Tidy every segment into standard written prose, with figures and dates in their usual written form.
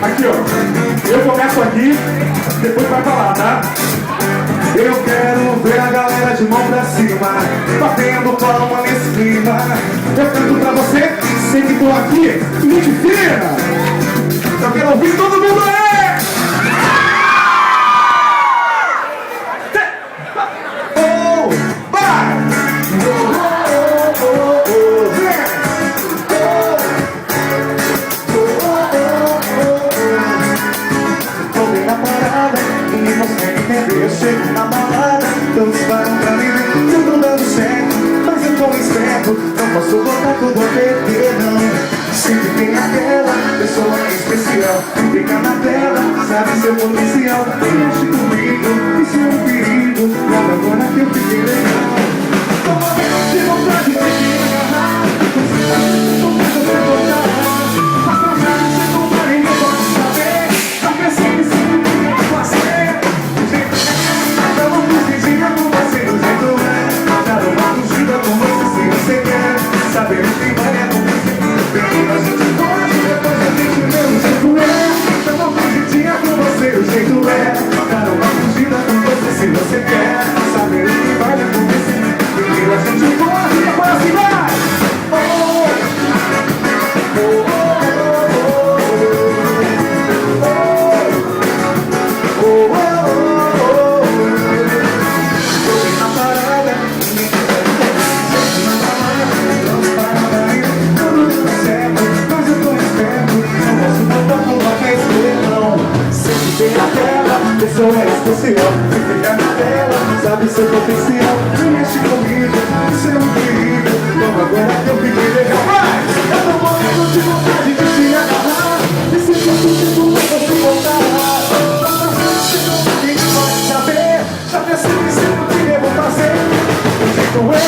Aqui, ó. Eu começo aqui, depois vai pra lá, tá? Eu quero ver a galera de mão pra cima, batendo palma nesse clima. Eu canto pra você, sei que tô aqui, gente fina. Eu quero ouvir todo mundo aí! Oh, vai! Tô bem na parada e você entendeu. Eu chego na balada, todos param pra me ver, tudo dando certo, mas eu tô esperto, não posso botar tudo a perder, não. Sempre tem aquela pessoa especial que fica na tela, sabe seu potencial. Mexe comigo, isso é um perigo, logo agora que eu fiquei legal. Tô morrendo de vontade de te agarrar, você tá com medo de voltar, mas pra já você comprar e não pode saber. Eu pensei que se não tinha que fazer, do jeito é, dá uma fugidinha com você, do jeito é, dá uma fugida com você se você quer saber o que vai acontecer. A gente pode, depois a gente vê o jeito é, dá uma fugidinha com você, o jeito é, dá uma fugida com você se você quer saber o que vai acontecer. Primeiro a gente pode, depois a gente vai. Oh, oh, oh. Pessoa especial, que fica na tela, sabe seu potencial. Mexe comigo, isso é um perigo, logo agora que eu fiquei legal. Vai! Eu tô morrendo de vontade de te agarrar, e se eu consigo você voltar, você não pode saber, já pensei que sempre que devo fazer. O jeito é,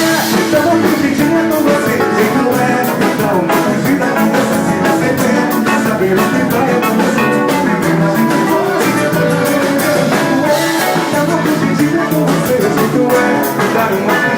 dá uma fugidinha com você, o jeito é, dá uma fugida com você se você quer saber o que vai acontecer. Dar uma